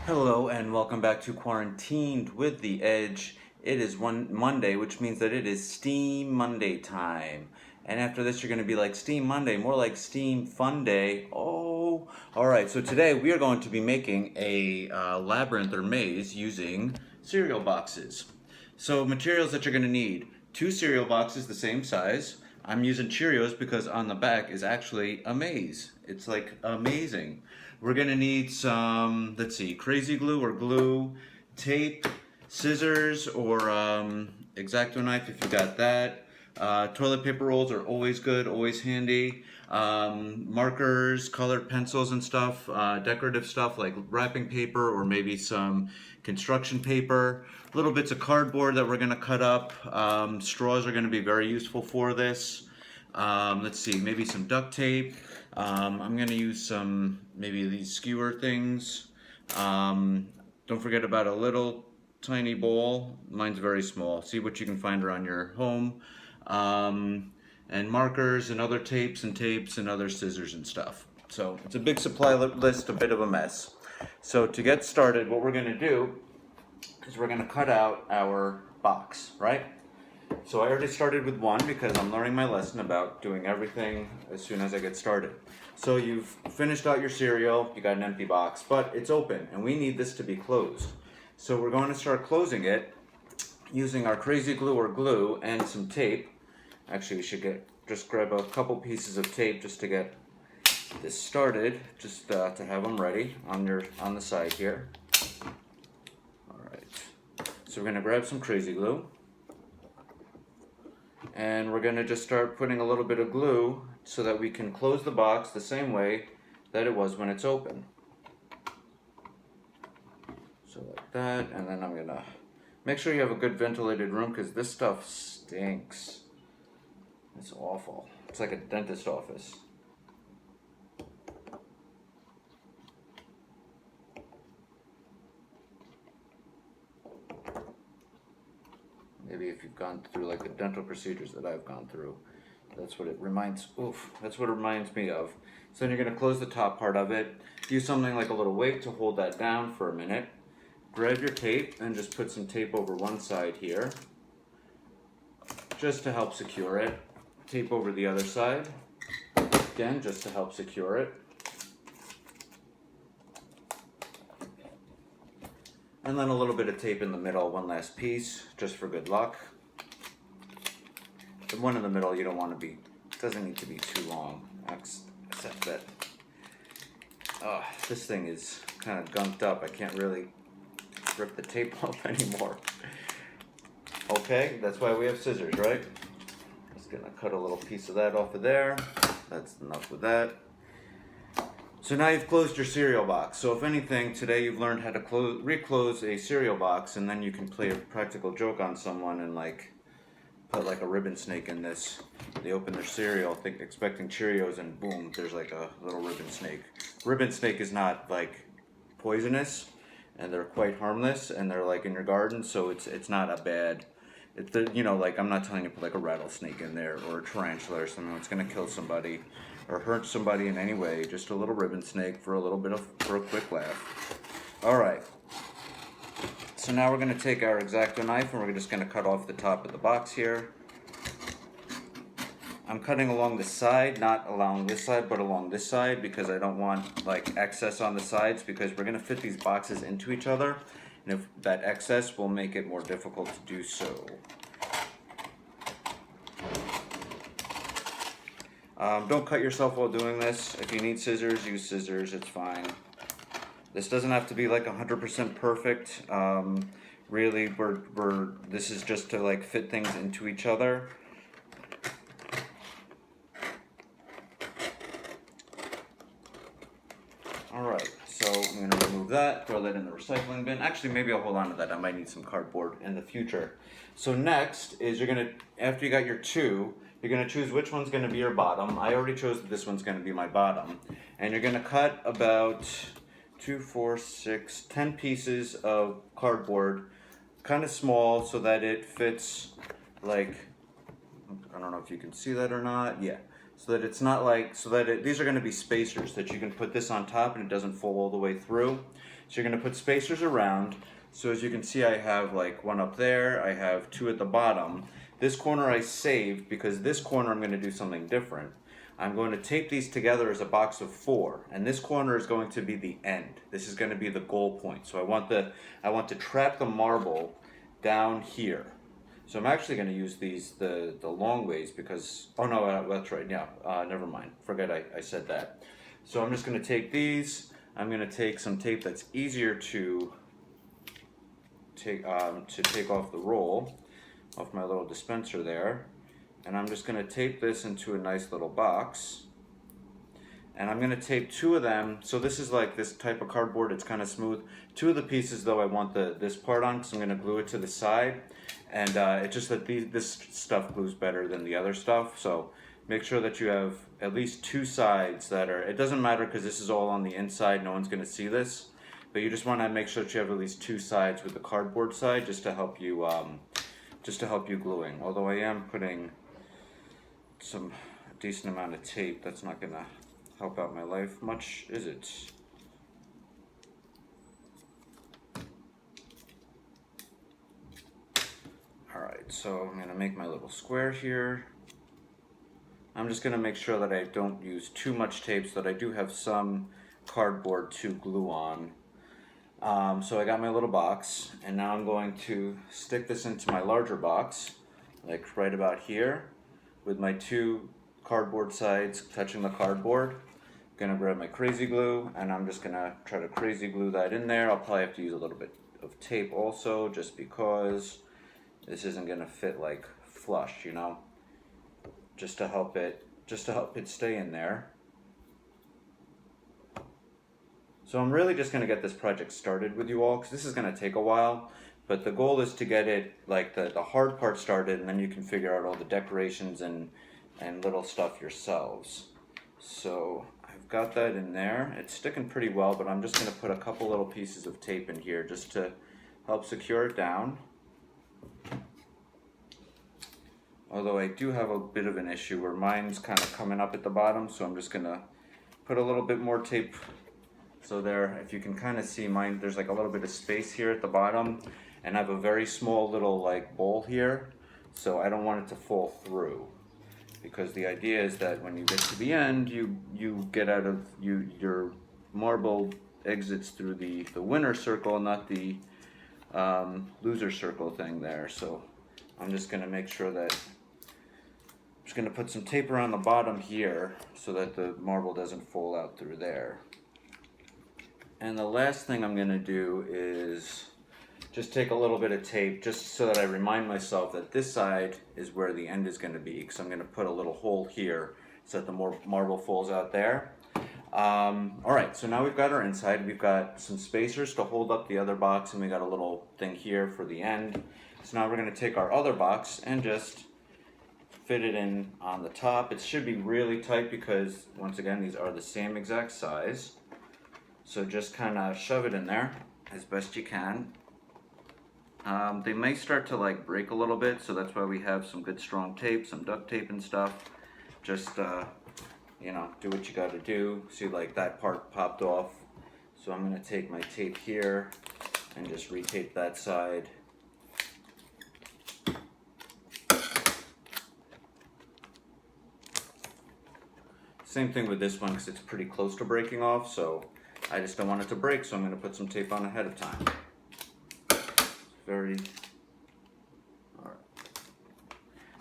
Hello and welcome back to Quarantined with the Edge. It is one Monday, which means that it is Steam Monday time. And after this, you're going to be like Steam Monday, more like Steam Fun Day. Oh, all right. So today we are going to be making a labyrinth or maze using cereal boxes. So materials that you're going to need: two cereal boxes the same size. I'm using Cheerios because on the back is actually a maze. It's like amazing. We're gonna need some, let's see, crazy glue or glue, tape, scissors, or exacto knife if you got that. Toilet paper rolls are always good, always handy. Markers, colored pencils and stuff, decorative stuff like wrapping paper or maybe some construction paper. Little bits of cardboard that we're gonna cut up. Straws are gonna be very useful for this. Let's see, maybe some duct tape. I'm gonna use some, maybe these skewer things. Don't forget about a little tiny bowl. Mine's very small. See what you can find around your home. And markers and other tapes and other scissors and stuff. So it's a big supply list, a bit of a mess. So to get started, what we're gonna do is we're gonna cut out our box, right? So I already started with one because I'm learning my lesson about doing everything as soon as I get started. So you've finished out your cereal, you got an empty box, but it's open and we need this to be closed. So we're going to start closing it using our crazy glue or glue and some tape. Actually, we should just grab a couple pieces of tape just to get this started, just to have them ready on the side here. All right. So we're going to grab some crazy glue. And we're going to just start putting a little bit of glue so that we can close the box the same way that it was when it's open. So like that, and then I'm going to make sure you have a good ventilated room because this stuff stinks. It's awful. It's like a dentist office. Maybe if you've gone through like the dental procedures that I've gone through, that's what it reminds me of. So then you're going to close the top part of it. Use something like a little weight to hold that down for a minute. Grab your tape and just put some tape over one side here, just to help secure it. Tape over the other side, again, just to help secure it. And then a little bit of tape in the middle, one last piece, just for good luck. The one in the middle you don't want to be, doesn't need to be too long, except that this thing is kind of gunked up. I can't really rip the tape off anymore. Okay, that's why we have scissors, right? Just gonna cut a little piece of that off of there. That's enough with that. So now you've closed your cereal box. So if anything, today you've learned how to reclose a cereal box, and then you can play a practical joke on someone and like put like a ribbon snake in this. They open their cereal expecting Cheerios, and boom, there's like a little ribbon snake. Ribbon snake is not like poisonous, and they're quite harmless, and they're like in your garden, so it's not a bad. Like I'm not telling you to put like a rattlesnake in there or a tarantula or something that's gonna kill somebody or hurt somebody in any way. Just a little ribbon snake for a quick laugh. All right. So now we're gonna take our exacto knife and we're just gonna cut off the top of the box here. I'm cutting along the side, not along this side, but along this side because I don't want like excess on the sides because we're gonna fit these boxes into each other. And if that excess will make it more difficult to do so. Don't cut yourself while doing this. If you need scissors, use scissors, it's fine. This doesn't have to be like 100% perfect. Really, this is just to like fit things into each other. Alright, so I'm going to remove that, throw that in the recycling bin. Actually, maybe I'll hold on to that. I might need some cardboard in the future. So next is after you got your two, you're going to choose which one's going to be your bottom. I already chose that this one's going to be my bottom. And you're going to cut about 2, 4, 6, 10 pieces of cardboard, kind of small so that it fits like, I don't know if you can see that or not. Yeah. So that it's not like, these are going to be spacers that you can put this on top and it doesn't fall all the way through. So you're going to put spacers around. So as you can see, I have like one up there, I have two at the bottom. This corner I saved because this corner I'm going to do something different. I'm going to tape these together as a box of 4, and this corner is going to be the end. This is going to be the goal point. So I want to trap the marble down here. So I'm actually going to use the long ways because, oh no, that's right, yeah, never mind. Forget I said that. So I'm just going to take these. I'm going to take some tape that's easier to take off the roll, off my little dispenser there. And I'm just going to tape this into a nice little box. And I'm going to tape 2 of them. So this is like this type of cardboard, it's kind of smooth. 2 of the pieces though I want this part on, because I'm going to glue it to the side. And it's just that this stuff glues better than the other stuff. So make sure that you have at least 2 sides that are, it doesn't matter because this is all on the inside, no one's going to see this. But you just want to make sure that you have at least 2 sides with the cardboard side just to help you gluing. Although I am putting some decent amount of tape, that's not gonna help out my life much, is it? Alright, so I'm gonna make my little square here. I'm just gonna make sure that I don't use too much tape so that I do have some cardboard to glue on. So I got my little box, and now I'm going to stick this into my larger box, like right about here, with my 2 cardboard sides touching the cardboard. I'm gonna grab my crazy glue, and I'm just gonna try to crazy glue that in there. I'll probably have to use a little bit of tape also, just because this isn't gonna fit like flush, you know, just to help it stay in there. So I'm really just gonna get this project started with you all, because this is gonna take a while. But the goal is to get it, like the hard part started, and then you can figure out all the decorations and little stuff yourselves. So I've got that in there. It's sticking pretty well, but I'm just going to put a couple little pieces of tape in here just to help secure it down. Although I do have a bit of an issue where mine's kind of coming up at the bottom, so I'm just going to put a little bit more tape. So there, if you can kind of see mine, there's like a little bit of space here at the bottom. And I have a very small little like bowl here, so I don't want it to fall through, because the idea is that when you get to the end, you get out of your marble exits through the winner circle, not the loser circle thing there. So I'm just going to make sure that I'm just going to put some tape around the bottom here so that the marble doesn't fall out through there. And the last thing I'm going to do is just take a little bit of tape just so that I remind myself that this side is where the end is going to be, because I'm going to put a little hole here so that the marble falls out there. Alright, so now we've got our inside. We've got some spacers to hold up the other box, and we got a little thing here for the end. So now we're going to take our other box and just fit it in on the top. It should be really tight because, once again, these are the same exact size. So just kind of shove it in there as best you can. They may start to like break a little bit, so that's why we have some good strong tape, some duct tape and stuff. Just you know, do what you got to do. See, like that part popped off, so I'm going to take my tape here and just retape that side. Same thing with this one, because it's pretty close to breaking off, so I just don't want it to break, so I'm going to put some tape on ahead of time. Alright.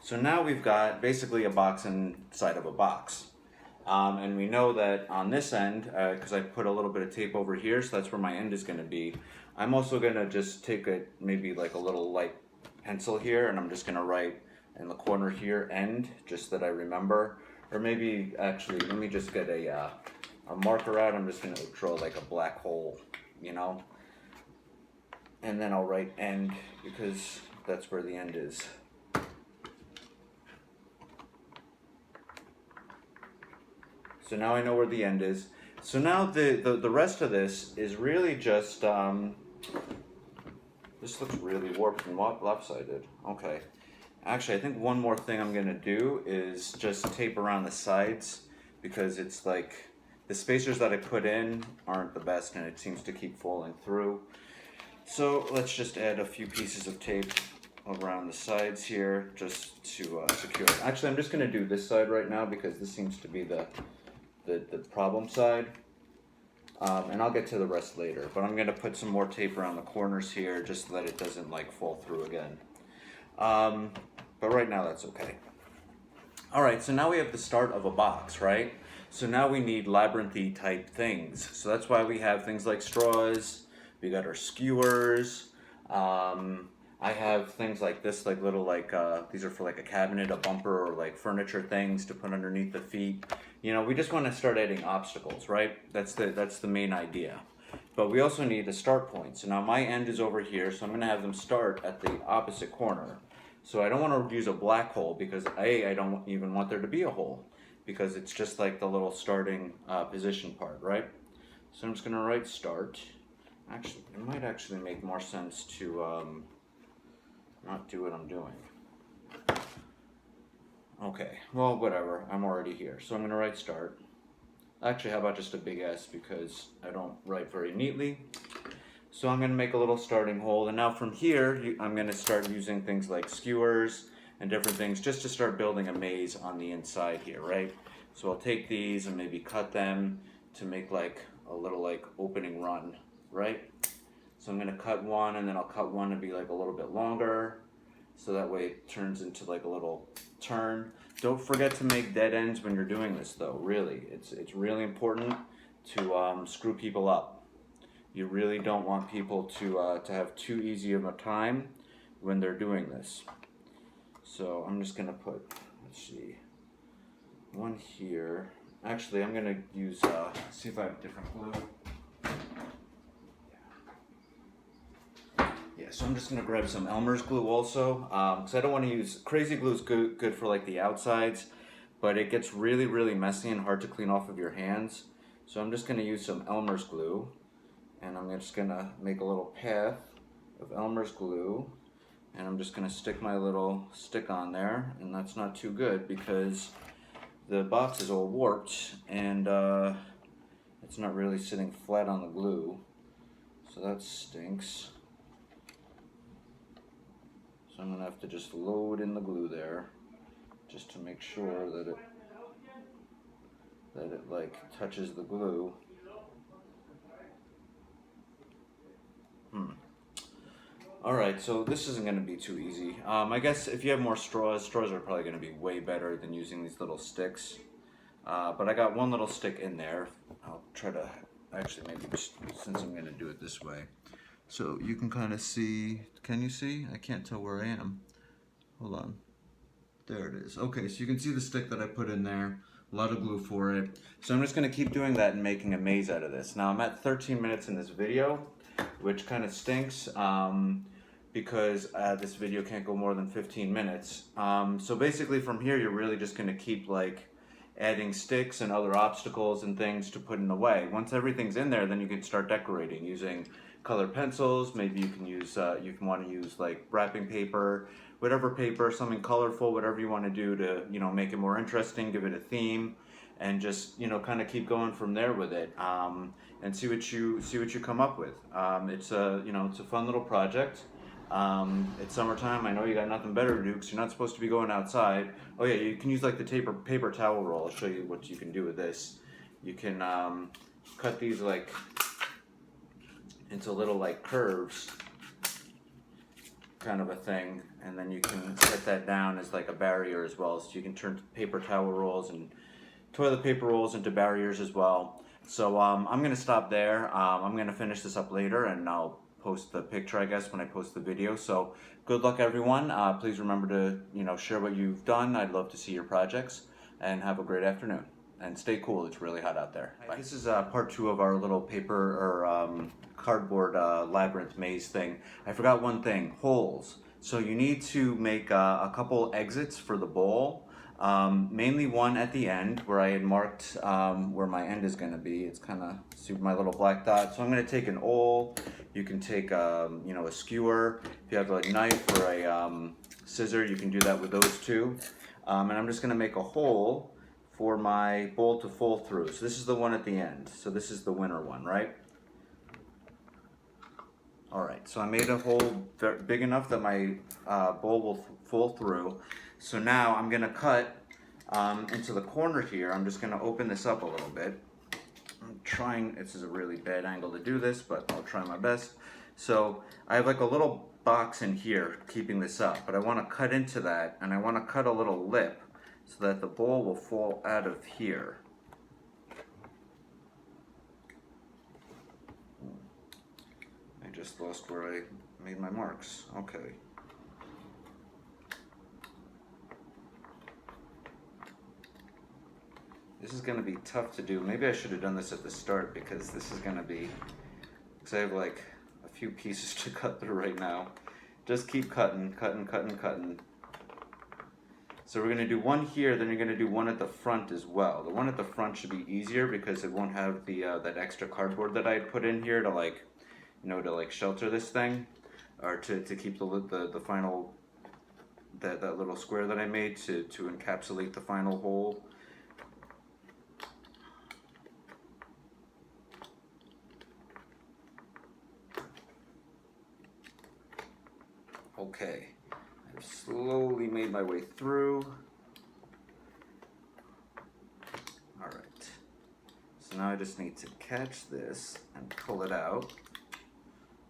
So now we've got basically a box inside of a box. And we know that on this end, because I put a little bit of tape over here, so that's where my end is going to be. I'm also going to just take maybe like a little light pencil here, and I'm just going to write in the corner here, end, just that I remember. Or maybe, actually, let me just get a marker out. I'm just going to draw like a black hole, you know. And then I'll write end, because that's where the end is. So now I know where the end is. So now the rest of this is really just, this looks really warped and lopsided. Okay. Actually, I think one more thing I'm going to do is just tape around the sides, because it's like, The spacers that I put in aren't the best, and it seems to keep falling through. So let's just add a few pieces of tape around the sides here just to secure it. Actually, I'm just going to do this side right now because this seems to be the problem side. And I'll get to the rest later, but I'm going to put some more tape around the corners here just so that it doesn't like fall through again. But right now that's okay. All right, so now we have the start of a box, right? So now we need labyrinthy type things. So that's why we have things like straws, we got our skewers. I have things like this, like little these are for like a cabinet, a bumper, or like furniture things to put underneath the feet. You know, we just want to start adding obstacles, right? That's the main idea. But we also need a start point. So now my end is over here, so I'm going to have them start at the opposite corner. So I don't want to use a black hole because I don't even want there to be a hole because it's just like the little starting position part, right? So I'm just going to write start. Actually, it might actually make more sense to not do what I'm doing. Okay, well, whatever, I'm already here. So I'm going to write start. Actually, how about just a big S because I don't write very neatly. So I'm going to make a little starting hole, and now from here I'm going to start using things like skewers and different things just to start building a maze on the inside here, right? So I'll take these and maybe cut them to make like a little like opening run, right? So I'm going to cut one, and then I'll cut one to be like a little bit longer, so that way it turns into like a little turn. Don't forget to make dead ends when you're doing this though, really. It's really important to screw people up. You really don't want people to have too easy of a time when they're doing this. So I'm just gonna put, let's see, one here. Actually, I'm gonna use, see if I have different glue. Yeah, so I'm just gonna grab some Elmer's glue also, because I don't want to use, crazy glue is good for like the outsides, but it gets really, really messy and hard to clean off of your hands. So I'm just gonna use some Elmer's glue. And I'm just gonna make a little path of Elmer's glue, and I'm just gonna stick my little stick on there, and that's not too good because the box is all warped and it's not really sitting flat on the glue, so that stinks. So I'm gonna have to just load in the glue there just to make sure that it like touches the glue. Alright, so this isn't going to be too easy. I guess if you have more straws are probably going to be way better than using these little sticks. But I got one little stick in there. I'll try to, actually maybe just, since I'm going to do it this way. So you can kind of see, can you see? I can't tell where I am. Hold on. There it is. Okay, so you can see the stick that I put in there. A lot of glue for it. So I'm just going to keep doing that and making a maze out of this. Now I'm at 13 minutes in this video, which kind of stinks because this video can't go more than 15 minutes. So basically from here you're really just going to keep like adding sticks and other obstacles and things to put in the way. Once everything's in there, then you can start decorating using colored pencils. Maybe you can use, you can want to use like wrapping paper, whatever paper, something colorful, whatever you want to do to, you know, make it more interesting, give it a theme, and just, you know, kind of keep going from there with it, and see what you come up with. It's a, you know, it's a fun little project. It's summertime. I know you got nothing better to do because you're not supposed to be going outside. Oh yeah, you can use like the paper towel roll. I'll show you what you can do with this. You can cut these like into little like curves, kind of a thing, and then you can set that down as like a barrier as well. So you can turn paper towel rolls and toilet paper rolls into barriers as well. So I'm gonna stop there. I'm gonna finish this up later, and I'll post the picture, I guess, when I post the video. So good luck, everyone. Please remember to, you know, share what you've done. I'd love to see your projects, and have a great afternoon. And stay cool. It's really hot out there. Bye. This is part 2 of our little paper or cardboard labyrinth maze thing. I forgot one thing: holes. So you need to make a couple exits for the bowl. Mainly one at the end where I had marked where my end is going to be. It's kind of, see my little black dot. So I'm going to take an awl. You can take you know, a skewer. If you have a knife or a scissor, you can do that with those two. And I'm just going to make a hole for my bowl to fall through. So this is the one at the end. So this is the winner one, right? All right, so I made a hole big enough that my bowl will fall through. So now I'm gonna cut into the corner here. I'm just gonna open this up a little bit. I'm trying, this is a really bad angle to do this, but I'll try my best. So I have like a little box in here keeping this up, but I wanna cut into that, and I wanna cut a little lip so that the bowl will fall out of here. I just lost where I made my marks. Okay. This is gonna be tough to do. Maybe I should have done this at the start, because this is gonna be, because I have like a few pieces to cut through right now. Just keep cutting, cutting, cutting, cutting. So we're gonna do one here, then you're gonna do one at the front as well. The one at the front should be easier because it won't have the that extra cardboard that I had put in here to like, you know, to like shelter this thing, or to keep the final, that little square that I made to encapsulate the final hole. Okay, I've slowly made my way through. All right, so now I just need to catch this and pull it out.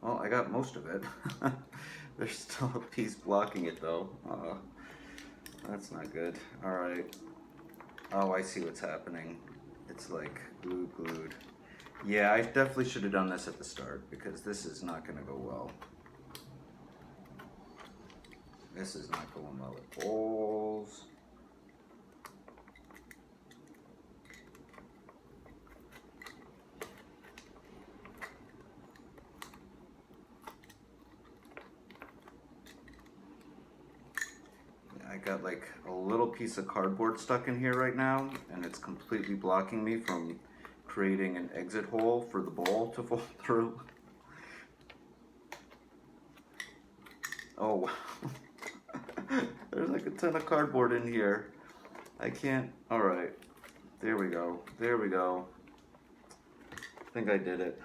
Well, I got most of it. There's still a piece blocking it though. That's not good. All right. Oh, I see what's happening. It's like glued. Yeah, I definitely should have done this at the start, because this is not gonna go well. This is not going well at bowls. I got like a little piece of cardboard stuck in here right now, and it's completely blocking me from creating an exit hole for the bowl to fall through. Oh wow. There's like a ton of cardboard in here. I can't, all right. There we go, there we go. I think I did it.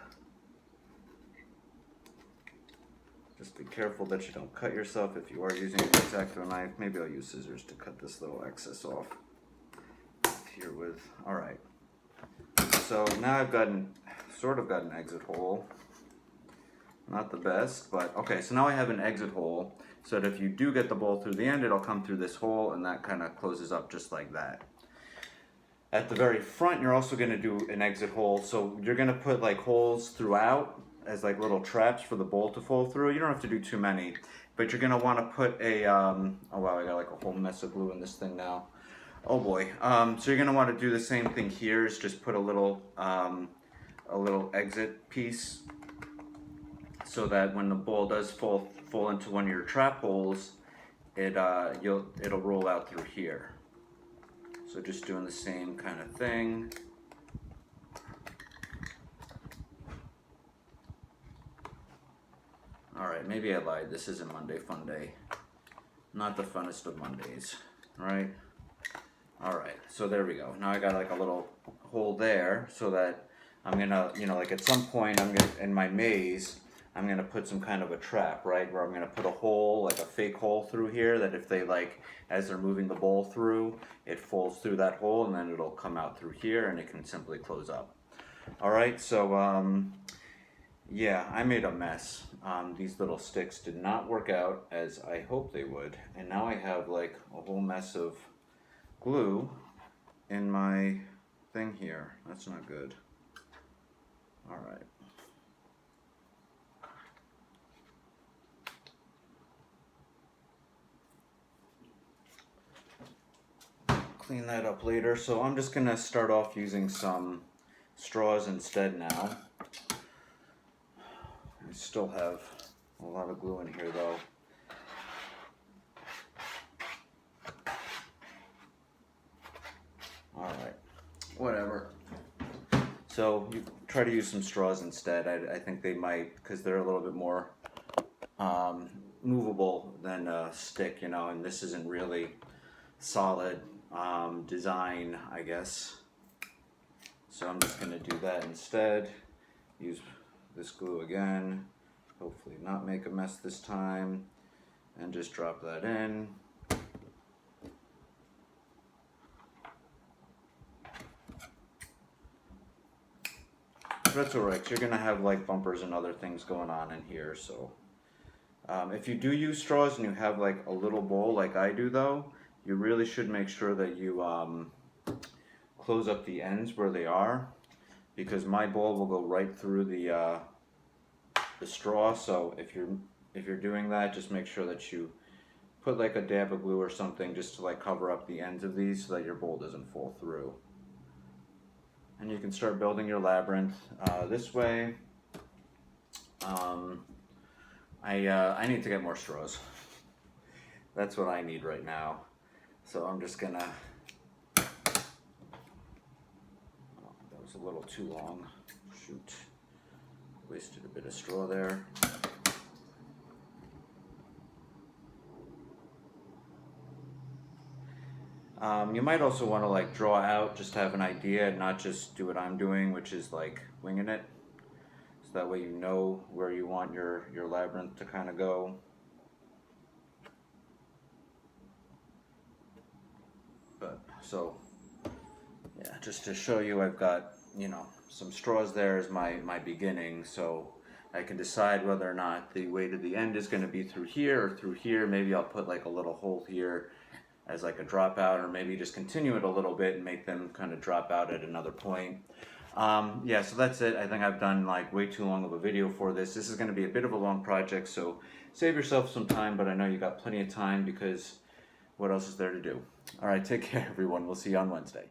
Just be careful that you don't cut yourself if you are using an exacto knife. Maybe I'll use scissors to cut this little excess off here with, all right. So now I've sort of got an exit hole. Not the best, but okay, so now I have an exit hole, so that if you do get the bowl through the end, it'll come through this hole, and that kind of closes up just like that. At the very front, you're also going to do an exit hole, so you're going to put like holes throughout as like little traps for the bowl to fall through. You don't have to do too many, but you're going to want to put a, oh wow, I got like a whole mess of glue in this thing now. Oh boy. So you're going to want to do the same thing here, is just put a little exit piece, so that when the bowl does fall into one of your trap holes, it'll roll out through here. So just doing the same kind of thing. All right, maybe I lied. This isn't Monday Fun Day. Not the funnest of Mondays, right? All right, so there we go. Now I got like a little hole there, so that I'm gonna, you know, like at some point in my maze, I'm gonna put some kind of a trap, right? Where I'm gonna put a hole, like a fake hole through here, that if they like, as they're moving the bowl through, it falls through that hole, and then it'll come out through here, and it can simply close up. All right, so yeah, I made a mess. These little sticks did not work out as I hoped they would, and now I have like a whole mess of glue in my thing here. That's not good. All right. Clean that up later. So I'm just gonna start off using some straws instead now. I still have a lot of glue in here though. All right, whatever. So you try to use some straws instead. I think they might, because they're a little bit more movable than a stick, you know, and this isn't really solid. design, I guess. So I'm just going to do that instead. Use this glue again. Hopefully not make a mess this time. And just drop that in. That's alright, you're going to have like bumpers and other things going on in here. So if you do use straws and you have like a little bowl like I do though, you really should make sure that you close up the ends where they are, because my bowl will go right through the straw. So if you're doing that, just make sure that you put like a dab of glue or something just to like cover up the ends of these so that your bowl doesn't fall through. And you can start building your labyrinth this way. I need to get more straws. That's what I need right now. So I'm just gonna, oh, that was a little too long, shoot. Wasted a bit of straw there. You might also want to like draw out, just have an idea and not just do what I'm doing, which is like winging it. So that way you know where you want your labyrinth to kind of go. But so yeah, just to show you, I've got, you know, some straws there as my beginning, so I can decide whether or not the way to the end is going to be through here or through here. Maybe I'll put like a little hole here as like a dropout, or maybe just continue it a little bit and make them kind of drop out at another point. Yeah, so that's it. I think I've done like way too long of a video for this. This is going to be a bit of a long project, so save yourself some time, but I know you got plenty of time because what else is there to do? All right, take care everyone. We'll see you on Wednesday.